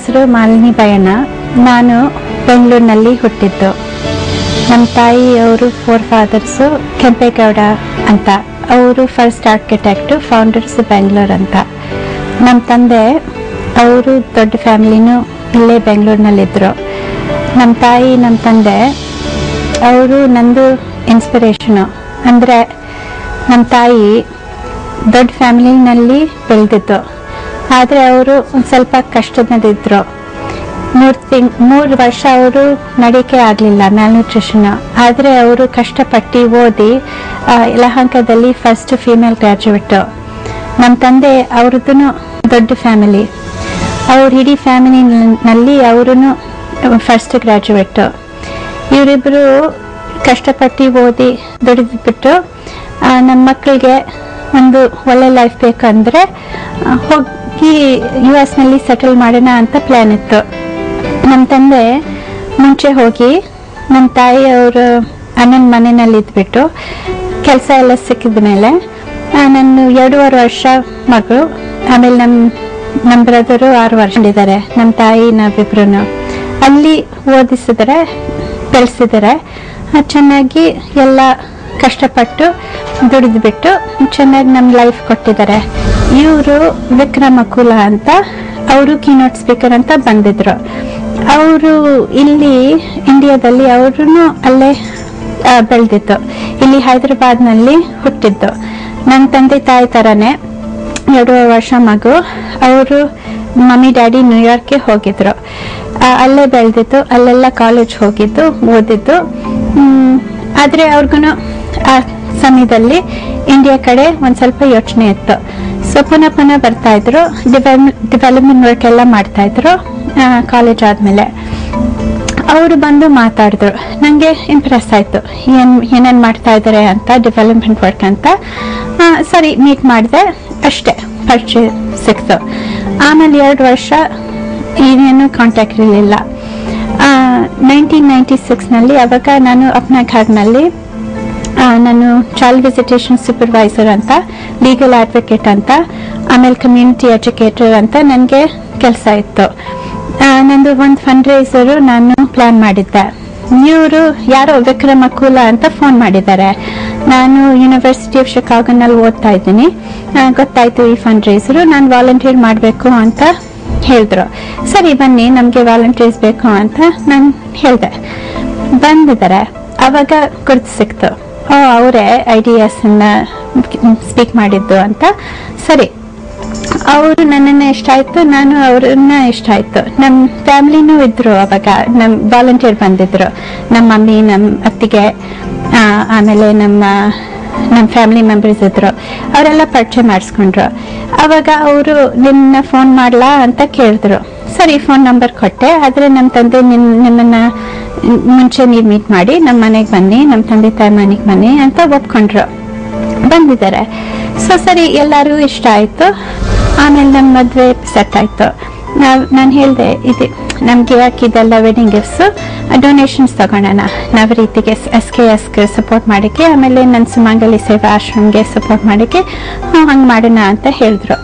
ಹೆಸರು ಮಾಲಿನಿ ಬಯಣ್ಣ. ನಾನು ಬೆಂಗಳೂರಿನಲ್ಲಿ ಹುಟ್ಟಿದ್ದು. ನಮ್ಮ ತಾಯಿ ಅವರು ಫೋರ್ ಫಾದರ್ಸು ಕೆಂಪೇಗೌಡ ಅಂತ, ಅವರು ಫಸ್ಟ್ ಆರ್ಕಿಟೆಕ್ಟು, ಫೌಂಡರ್ಸ್ ಬೆಂಗಳೂರು ಅಂತ. ನಮ್ಮ ತಂದೆ ಅವರು ದೊಡ್ಡ ಫ್ಯಾಮಿಲಿನೂ ಇಲ್ಲೇ ಬೆಂಗಳೂರಿನಲ್ಲಿದ್ದರು. ನಮ್ಮ ತಾಯಿ ನಮ್ಮ ತಂದೆ ಅವರು ನಂದು ಇನ್ಸ್ಪಿರೇಷನು. ಅಂದರೆ ನಮ್ಮ ತಾಯಿ ದೊಡ್ಡ ಫ್ಯಾಮಿಲಿನಲ್ಲಿ ಬೆಳೆದಿದ್ದು, ಆದರೆ ಅವರು ಒಂದು ಸ್ವಲ್ಪ ಕಷ್ಟದಲ್ಲಿದ್ದರು. 3 ವರ್ಷ ಅವರು ನಡಿಕೆ ಆಗಲಿಲ್ಲ, ಮ್ಯಾಲ್ನ್ಯೂಟ್ರಿಷನ್. ಆದರೆ ಅವರು ಕಷ್ಟಪಟ್ಟು ಓದಿ ಯಲಹಂಕದಲ್ಲಿ ಫಸ್ಟ್ ಫೀಮೇಲ್ ಗ್ರ್ಯಾಜುಯೇಟು. ನಮ್ಮ ತಂದೆ ಅವ್ರದ್ದು ದೊಡ್ಡ ಫ್ಯಾಮಿಲಿ, ಅವ್ರ ಇಡೀ ಫ್ಯಾಮಿಲಿನಲ್ಲಿ ಅವರು ಫಸ್ಟ್ ಗ್ರ್ಯಾಜುಯೇಟು. ಇವರಿಬ್ಬರು ಕಷ್ಟಪಟ್ಟು ಓದಿ ದುಡಿದ್ಬಿಟ್ಟು ನಮ್ಮ ಮಕ್ಕಳಿಗೆ ಒಂದು ಒಳ್ಳೆ ಲೈಫ್ ಬೇಕಂದರೆ ಹೋಗಿ US ನಲ್ಲಿ ಸೆಟಲ್ ಮಾಡೋಣ ಅಂತ ಪ್ಲ್ಯಾನ್ ಇತ್ತು. ನಮ್ಮ ತಂದೆ ಮುಂಚೆ ಹೋಗಿ ನಮ್ಮ ತಾಯಿ ಅವರು ಅಣ್ಣನ ಮನೆಯಲ್ಲಿ ಇದ್ಬಿಟ್ಟು ಕೆಲಸ ಎಲ್ಲ ಸಿಕ್ಕಿದ ಮೇಲೆ ನಾನು 2.5 ವರ್ಷ ಮಗಳು, ಆಮೇಲೆ ನಮ್ಮ ಬ್ರದರು 6 ವರ್ಷ ಇದ್ದಾರೆ. ನಮ್ಮ ತಾಯಿ ನಾವಿಬ್ರು ಅಲ್ಲಿ ಓದಿಸಿದರೆ ಬೆಳೆಸಿದರೆ ಚೆನ್ನಾಗಿ ಎಲ್ಲ ಕಷ್ಟಪಟ್ಟು ದುಡಿದ್ಬಿಟ್ಟು ಚೆನ್ನಾಗಿ ನಮ್ಮ ಲೈಫ್ ಕೊಟ್ಟಿದ್ದಾರೆ. ಇವರು ವಿಕ್ರಮ ಕುಲ ಅಂತ, ಅವರು ಕೀನೋಟ್ ಸ್ಪೀಕರ್ ಅಂತ ಬಂದಿದ್ರು. ಅವರು ಇಲ್ಲಿ ಇಂಡಿಯಾದಲ್ಲಿ ಅವರು ಅಲ್ಲೇ ಬೆಳೆದಿದ್ದು, ಇಲ್ಲಿ ಹೈದರಾಬಾದ್ನಲ್ಲಿ ಹುಟ್ಟಿದ್ದು. ನನ್ನ ತಂದೆ ತಾಯಿ ಥರನೇ 2 ವರ್ಷ ಮಗು. ಅವರು ಮಮ್ಮಿ ಡ್ಯಾಡಿ ನ್ಯೂಯಾರ್ಕ್ಗೆ ಹೋಗಿದ್ರು, ಅಲ್ಲೇ ಬೆಳೆದಿದ್ದು, ಅಲ್ಲೆಲ್ಲ ಕಾಲೇಜ್ ಹೋಗಿದ್ದು, ಓದಿದ್ದು. ಆದರೆ ಅವ್ರಿಗೂ ಆ ಸಮಯದಲ್ಲಿ ಇಂಡಿಯಾ ಕಡೆ ಒಂದು ಸ್ವಲ್ಪ ಯೋಚನೆ ಇತ್ತು. ಸೊ ಪುನಃ ಬರ್ತಾ ಇದ್ರು, ಡೆವಲಪ್ಮೆಂಟ್ ವರ್ಕ್ ಎಲ್ಲ ಮಾಡ್ತಾ ಇದ್ರು. ಕಾಲೇಜ್ ಆದಮೇಲೆ ಅವರು ಬಂದು ಮಾತಾಡಿದ್ರು. ನನಗೆ ಇಂಪ್ರೆಸ್ ಆಯಿತು, ಏನೇನು ಮಾಡ್ತಾ ಇದ್ದಾರೆ ಅಂತ, ಡೆವಲಪ್ಮೆಂಟ್ ವರ್ಕ್ ಅಂತ. ಸರಿ ಮೀಟ್ ಮಾಡಿದೆ, ಅಷ್ಟೇ ಪರಿಚಯ ಸಿಕ್ತು. ಆಮೇಲೆ 2 ವರ್ಷ ಏನೇನು ಕಾಂಟ್ಯಾಕ್ಟ್ ಇರಲಿಲ್ಲ. 1996ನಲ್ಲಿ ಅವಾಗ ನಾನು ಅಪ್ನಾ ಘಾಟ್ನಲ್ಲಿ ನಾನು ಚೈಲ್ಡ್ ವಿಸಿಟೇಷನ್ ಸೂಪರ್ವೈಸರ್ ಅಂತ, ಲೀಗಲ್ ಅಡ್ವೊಕೇಟ್ ಅಂತ, ಆಮೇಲೆ ಕಮ್ಯುನಿಟಿ ಎಜುಕೇಟರ್ ಅಂತ ನನಗೆ ಕೆಲಸ ಇತ್ತು. ನಂದು ಒಂದು ಫಂಡ್ ರೈಸರು ನಾನು ಪ್ಲ್ಯಾನ್ ಮಾಡಿದ್ದೆ. ಇವರು ಯಾರೋ ವಿಕ್ರಮ ಕುಲ ಅಂತ ಫೋನ್ ಮಾಡಿದ್ದಾರೆ. ನಾನು ಯೂನಿವರ್ಸಿಟಿ ಆಫ್ ಶಿಕಾಗೋನಲ್ಲಿ ಓದ್ತಾ ಇದ್ದೀನಿ, ಗೊತ್ತಾಯಿತು ಈ ಫಂಡ್ ರೈಸರು, ನಾನು ವಾಲಂಟಿಯರ್ ಮಾಡಬೇಕು ಅಂತ ಹೇಳಿದ್ರು. ಸರಿ ಬನ್ನಿ, ನಮಗೆ ವಾಲಂಟಿಯರ್ಸ್ ಬೇಕು ಅಂತ ನಾನು ಹೇಳಿದೆ. ಬಂದಿದ್ದಾರೆ. ಆವಾಗ ಗುರ್ತು ಸಿಕ್ತು, ಅವರೇ IDS ಸ್ಪೀಕ್ ಮಾಡಿದ್ದು ಅಂತ. ಸರಿ, ಅವರು ನನ್ನನ್ನು ಇಷ್ಟ ಆಯಿತು, ನಾನು ಅವ್ರನ್ನ ಇಷ್ಟ ಆಯಿತು. ನಮ್ಮ ಫ್ಯಾಮಿಲಿನೂ ಇದ್ದರು ಅವಾಗ, ನಮ್ಮ ವಾಲಂಟಿಯರ್ ಬಂದಿದ್ರು. ನಮ್ಮ ಮಮ್ಮಿ, ನಮ್ಮ ಅತ್ತಿಗೆ, ಆಮೇಲೆ ನಮ್ಮ ಫ್ಯಾಮಿಲಿ ಮೆಂಬರ್ಸ್ ಇದ್ರು. ಅವರೆಲ್ಲ ಪರಿಚಯ ಮಾಡಿಸ್ಕೊಂಡ್ರು. ಆವಾಗ ಅವರು ನಿನ್ನ ಫೋನ್ ಮಾಡಲಾ ಅಂತ ಕೇಳಿದ್ರು. ಸರಿ ಫೋನ್ ನಂಬರ್ ಕೊಟ್ಟೆ. ಆದರೆ ನಮ್ಮ ತಂದೆ ನಿಮ್ಮನ್ನು ಮುಂಚೆ ನೀವು ಮೀಟ್ ಮಾಡಿ ನಮ್ಮ ಮನೆಗೆ ಬನ್ನಿ, ನಮ್ಮ ತಂದೆ ತಾಯಿ ಮನೆಗೆ ಬನ್ನಿ ಅಂತ ಒಪ್ಕೊಂಡ್ರು. ಬಂದಿದ್ದಾರೆ. ಸೊ ಸರಿ, ಎಲ್ಲರೂ ಇಷ್ಟ ಆಯಿತು. ಆಮೇಲೆ ನಮ್ಮ ಮದುವೆ ಸೆಟ್ ಆಯಿತು. ನಾನು ಹೇಳಿದೆ, ಇದು ನಮಗೆ ಯಾಕೆ ಇದೆಲ್ಲ ವೆಡ್ಡಿಂಗ್ ಗಿಫ್ಟ್ಸು, ಡೊನೇಷನ್ಸ್ ತಗೊಳ್ಳೋಣ ನಾವು ರೀತಿಗೆ SKSಗೆ ಸಪೋರ್ಟ್ ಮಾಡೋಕ್ಕೆ, ಆಮೇಲೆ ನನ್ನ ಸುಮಂಗಲಿ ಸೇವಾ ಆಶ್ರಮ್ಗೆ ಸಪೋರ್ಟ್ ಮಾಡೋಕ್ಕೆ ಹಂಗೆ ಮಾಡೋಣ ಅಂತ ಹೇಳಿದ್ರು.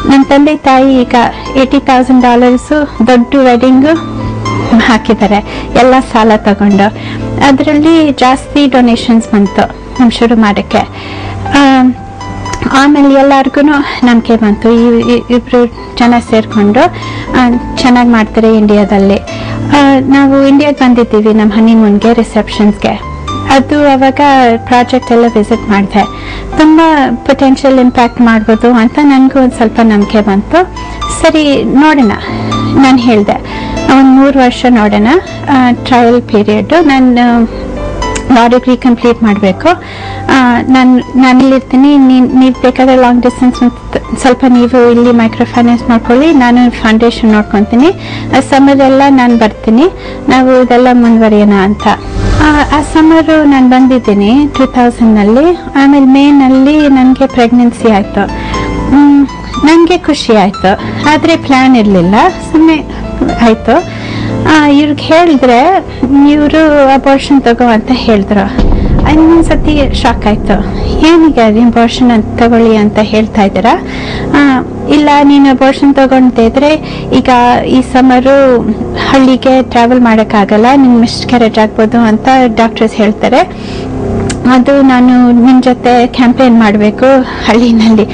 ನನ್ನ ತಂದೆ ತಾಯಿ ಈಗ $80,000 ದೊಡ್ಡ ವೆಡ್ಡಿಂಗು ಹಾಕಿದ್ದಾರೆ, ಎಲ್ಲ ಸಾಲ ತಗೊಂಡು. ಅದರಲ್ಲಿ ಜಾಸ್ತಿ ಡೊನೇಷನ್ಸ್ ಬಂತು ನಮ್ಮ ಶುರು ಮಾಡೋಕ್ಕೆ. ಆಮೇಲೆ ಎಲ್ಲರಿಗೂ ನಂಬಿಕೆ ಬಂತು, ಇಬ್ಬರು ಜನ ಸೇರಿಕೊಂಡು ಚೆನ್ನಾಗಿ ಮಾಡ್ತಾರೆ ಇಂಡಿಯಾದಲ್ಲಿ. ನಾವು ಇಂಡಿಯಾಗೆ ಬಂದಿದ್ದೀವಿ ನಮ್ಮ ಹನಿಮೂನ್ಗೆ, ರಿಸೆಪ್ಷನ್ಸ್ಗೆ. ಅದು ಅವಾಗ ಪ್ರಾಜೆಕ್ಟ್ ಎಲ್ಲ ವಿಸಿಟ್ ಮಾಡಿದೆ. ತುಂಬ ಪೊಟೆನ್ಷಿಯಲ್ ಇಂಪ್ಯಾಕ್ಟ್ ಮಾಡ್ಬೋದು ಅಂತ ನನಗೂ ಒಂದು ಸ್ವಲ್ಪ ನಂಬಿಕೆ ಬಂತು. ಸರಿ ನೋಡೋಣ, ನಾನು ಹೇಳಿದೆ ಒಂದು 3 ವರ್ಷ ನೋಡೋಣ, ಟ್ರಯಲ್ ಪೀರಿಯಡ್ಡು. ನಾನು ಲಾ ಡಿಗ್ರಿ ಕಂಪ್ಲೀಟ್ ಮಾಡಬೇಕು. ನಾನಿಲ್ಲಿರ್ತೀನಿ, ನೀವು ಬೇಕಾದರೆ ಲಾಂಗ್ ಡಿಸ್ಟೆನ್ಸ್ ಸ್ವಲ್ಪ ನೀವು ಇಲ್ಲಿ ಮೈಕ್ರೋ ಫೈನಾನ್ಸ್ ಮಾಡ್ಕೊಳ್ಳಿ, ನಾನು ಫೌಂಡೇಶನ್ ನೋಡ್ಕೊತೀನಿ. ಸಮ್ಮರೆಲ್ಲ ನಾನು ಬರ್ತೀನಿ, ನಾವು ಇದೆಲ್ಲ ಮುಂದುವರಿಯೋಣ ಅಂತ. ಆ ಸಮ್ಮರು ನಾನು ಬಂದಿದ್ದೀನಿ 2000ನಲ್ಲಿ. ಆಮೇಲೆ ಮೇನಲ್ಲಿ ನನಗೆ ಪ್ರೆಗ್ನೆನ್ಸಿ ಆಯಿತು. ನನಗೆ ಖುಷಿ ಆಯಿತು, ಆದರೆ ಪ್ಲ್ಯಾನ್ ಇರಲಿಲ್ಲ, ಸುಮ್ಮನೆ ಆಯಿತು. ಇವ್ರಿಗೆ ಹೇಳಿದ್ರೆ ಇವರು ಅಬೋರ್ಷನ್ ತಗೋ ಅಂತ ಹೇಳಿದ್ರು. ಇನ್ನೊಂದು ಸತಿ ಶಾಕ್ ಆಯಿತು, ಏನೀಗ ಅಬೋರ್ಷನ್ ಅಂತ ತಗೊಳ್ಳಿ ಅಂತ ಹೇಳ್ತಾ ಇದ್ದೀರಾ? ಇಲ್ಲ ನೀನು ಅಬೋರ್ಷನ್ ತಗೊಂಡಿದ್ರೆ ಈಗ ಈ ಸಮರು ಹಳ್ಳಿಗೆ ಟ್ರಾವೆಲ್ ಮಾಡೋಕ್ಕಾಗಲ್ಲ, ನಿನ್ ಮಿಸ್ಕ್ಯಾರೇಜ್ ಆಗ್ಬೋದು ಅಂತ ಡಾಕ್ಟರ್ಸ್ ಹೇಳ್ತಾರೆ. ಅದು ನಾನು ನಿಮ್ಮ ಜೊತೆ ಕ್ಯಾಂಪೇನ್ ಮಾಡಬೇಕು ಹಳ್ಳಿನಲ್ಲಿ.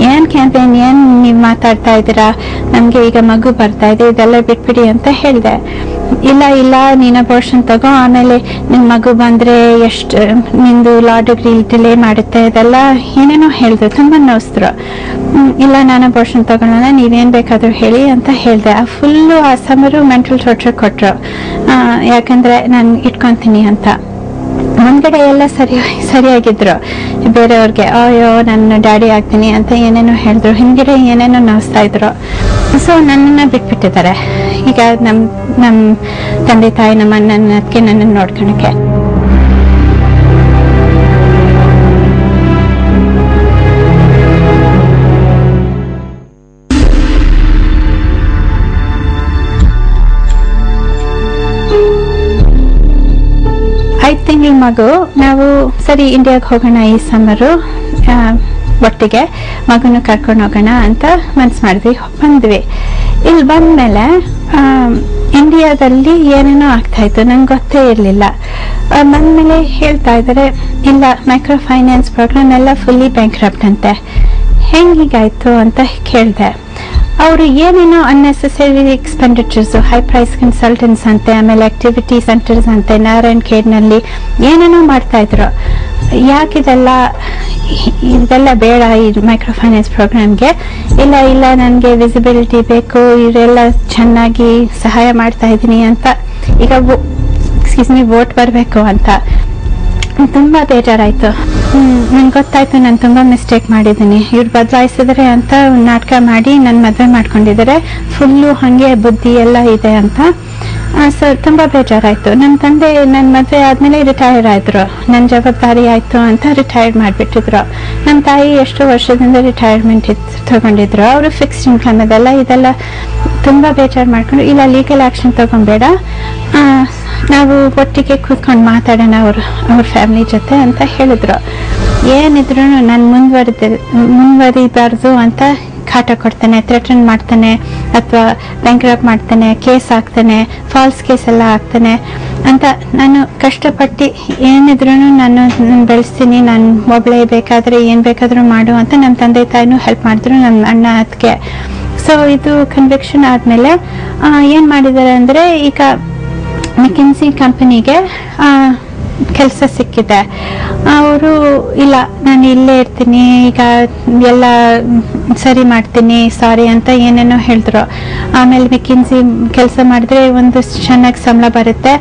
ಏನು ಕ್ಯಾಂಪೇನ್, ಏನು ನೀವು ಮಾತಾಡ್ತಾ ಇದ್ದೀರಾ, ನಮಗೆ ಈಗ ಮಗು ಬರ್ತಾ ಇದೆ, ಇದೆಲ್ಲ ಬಿಟ್ಬಿಡಿ ಅಂತ ಹೇಳಿದೆ. ಇಲ್ಲ ನೀನು ಅಬೋರ್ಷನ್ ತಗೋ, ಆಮೇಲೆ ನಿನ್ನ ಮಗು ಬಂದರೆ ಎಷ್ಟು ನಿಂದು ಲಾ ಡಿಗ್ರಿ ಡಿಲೇ ಮಾಡುತ್ತೆ, ಇದೆಲ್ಲ ಏನೇನೋ ಹೇಳಿದ್ರು, ತುಂಬ ನೋವಿಸಿದ್ರು. ಇಲ್ಲ ನಾನು ಅಬೋರ್ಷನ್ ತಗೊಳ್ಳೋಣ, ನೀವೇನು ಬೇಕಾದರೂ ಹೇಳಿ ಅಂತ ಹೇಳಿದೆ. ಫುಲ್ಲು ಆ ಸಮರು ಮೆಂಟಲ್ ಟಾರ್ಚರ್ ಕೊಟ್ಟರು, ಯಾಕಂದರೆ ನಾನು ಇಟ್ಕೊತೀನಿ ಅಂತ. ಮುಂದ್ಗಡೆ ಎಲ್ಲ ಸರಿಯಾಗಿದ್ರು, ಬೇರೆಯವ್ರಿಗೆ ಅಯ್ಯೋ ನನ್ನ ಡ್ಯಾಡಿ ಆಗ್ತೀನಿ ಅಂತ ಏನೇನೋ ಹೇಳಿದ್ರು, ಹಿಂದ್ಗಡೆ ಏನೇನೋ ನೋವಿಸ್ತಾ ಇದ್ರು. ಸೊ ನನ್ನನ್ನು ಬಿಟ್ಬಿಟ್ಟಿದ್ದಾರೆ ಈಗ ನಮ್ಮ ತಂದೆ ತಾಯಿ, ನಮ್ಮ ಅಣ್ಣನಕ್ಕೆ ನನ್ನನ್ನು ನೋಡ್ಕೊಳಕ್ಕೆ. ತಿಂಗಳ ಮಗು, ನಾವು ಸರಿ ಇಂಡಿಯಾಗೆ ಹೋಗೋಣ ಈ ಸಮರು, ಒಟ್ಟಿಗೆ ಮಗುನ ಕರ್ಕೊಂಡು ಹೋಗೋಣ ಅಂತ ಮನ್ಸು ಮಾಡಿದ್ವಿ. ಬಂದ್ವಿ. ಇಲ್ಲಿ ಬಂದ್ಮೇಲೆ ಇಂಡಿಯಾದಲ್ಲಿ ಏನೇನೋ ಆಗ್ತಾ ಇತ್ತು, ನಂಗೆ ಗೊತ್ತೇ ಇರಲಿಲ್ಲ. ಬಂದ್ಮೇಲೆ ಹೇಳ್ತಾ ಇದ್ದಾರೆ, ಇಲ್ಲ ಮೈಕ್ರೋ ಫೈನಾನ್ಸ್ ಪ್ರೋಗ್ರಾಮ್ ಎಲ್ಲ ಫುಲ್ಲಿ ಬ್ಯಾಂಕ್ರಪ್ಟ್ ಅಂತೆ. ಹೆಂಗೀಗಾಯ್ತು ಅಂತ ಕೇಳಿದೆ. ಅವರು ಏನೇನೋ ಅನ್ನೆಸೆಸರಿ ಎಕ್ಸ್ಪೆಂಡಿಚರ್ಸು, ಹೈ ಪ್ರೈಸ್ ಕನ್ಸಲ್ಟೆಂಟ್ಸ್ ಅಂತೆ, ಆಮೇಲೆ ಆಕ್ಟಿವಿಟಿ ಸೆಂಟರ್ಸ್ ಅಂತೆ, ನಾರಾಯಣ್ ಖೇಡ್ನಲ್ಲಿ ಏನೇನೋ ಮಾಡ್ತಾ ಇದ್ರು. ಯಾಕಿದೆಲ್ಲ ಬೇಡ ಈ ಮೈಕ್ರೋ ಫೈನಾನ್ಸ್ ಪ್ರೋಗ್ರಾಮ್ಗೆ? ಇಲ್ಲ ನನಗೆ ವಿಸಿಬಿಲಿಟಿ ಬೇಕು, ಇವರೆಲ್ಲ ಚೆನ್ನಾಗಿ ಸಹಾಯ ಮಾಡ್ತಾ ಇದ್ದೀನಿ ಅಂತ, ಈಗ ವೋಟ್ ಬರಬೇಕು ಅಂತ. ತುಂಬ ಬೇಜಾರಾಯಿತು. ನಂಗೆ ಗೊತ್ತಾಯ್ತು ನಾನು ತುಂಬ ಮಿಸ್ಟೇಕ್ ಮಾಡಿದ್ದೀನಿ, ಇವ್ರು ಬದಲಾಯಿಸಿದ್ರೆ ಅಂತ ನಾಟಕ ಮಾಡಿ ನನ್ನ ಮದುವೆ ಮಾಡ್ಕೊಂಡಿದ್ದಾರೆ, ಫುಲ್ಲು ಹಾಗೆ ಬುದ್ಧಿ ಎಲ್ಲ ಇದೆ ಅಂತ. ಸೊ ತುಂಬ ಬೇಜಾರಾಯಿತು. ನನ್ನ ತಂದೆ ನನ್ನ ಮದುವೆ ಆದಮೇಲೆ ರಿಟೈರ್ ಆಯಿದ್ರು, ನನ್ನ ಜವಾಬ್ದಾರಿ ಆಯಿತು ಅಂತ ರಿಟೈರ್ಡ್ ಮಾಡಿಬಿಟ್ಟಿದ್ರು. ನಮ್ಮ ತಾಯಿ ಎಷ್ಟೋ ವರ್ಷದಿಂದ ರಿಟೈರ್ಮೆಂಟ್ ತಗೊಂಡಿದ್ರು, ಅವರು ಫಿಕ್ಸ್ಡ್ ಇನ್ಕಮ್ ಇದೆಲ್ಲ ತುಂಬ ಬೇಜಾರು ಮಾಡ್ಕೊಂಡು, ಇಲ್ಲ ಲೀಗಲ್ ಆ್ಯಕ್ಷನ್ ತಗೊಬೇಡ, ನಾವು ಒಟ್ಟಿಗೆ ಕೂತ್ಕೊಂಡು ಮಾತಾಡೋಣ ಅವ್ರ ಫ್ಯಾಮಿಲಿ ಜೊತೆ ಅಂತ ಹೇಳಿದ್ರು. ಏನಿದ್ರು ನಾನು ಮುಂದುವರಿಬಾರ್ದು ಅಂತ ಕಾಟ ಕೊಡ್ತಾನೆ, ಥ್ರೆಟನ್ ಮಾಡ್ತಾನೆ, ಅಥವಾ ಬ್ಯಾಂಕ್ರಪ್ಟ್ ಮಾಡ್ತಾನೆ, ಕೇಸ್ ಹಾಕ್ತಾನೆ, ಫಾಲ್ಸ್ ಕೇಸ್ ಎಲ್ಲ ಹಾಕ್ತಾನೆ ಅಂತ. ನಾನು ಕಷ್ಟಪಟ್ಟು ಏನಿದ್ರು ನಾನು ಬೆಳೆಸ್ತೀನಿ, ನಾನು ಒಬ್ಬಳೇ ಬೇಕಾದರೆ ಏನು ಬೇಕಾದರೂ ಮಾಡು ಅಂತ ನಮ್ಮ ತಂದೆ ತಾಯಿನೂ ಹೆಲ್ಪ್ ಮಾಡಿದ್ರು, ನನ್ನ ಅಣ್ಣ ಅದಕ್ಕೆ. ಸೊ ಇದು ಕನ್ವಿಕ್ಷನ್ ಆದಮೇಲೆ ಏನು ಮಾಡಿದ್ದಾರೆ ಅಂದರೆ, ಈಗ ಮೆಕಿನ್ಸಿ ಕಂಪನಿಗೆ ಕೆಲಸ ಸಿಕ್ಕಿದೆ. ಅವರು ಇಲ್ಲ ನಾನು ಇಲ್ಲೇ ಇರ್ತೀನಿ, ಈಗ ಎಲ್ಲ ಸರಿ ಮಾಡ್ತೀನಿ, ಸಾರಿ ಅಂತ ಏನೇನೋ ಹೇಳಿದ್ರು. ಆಮೇಲೆ ಮೆಕಿನ್ಸಿ ಕೆಲಸ ಮಾಡಿದ್ರೆ ಒಂದು ಚೆನ್ನಾಗಿ ಸಂಬಳ ಬರುತ್ತೆ,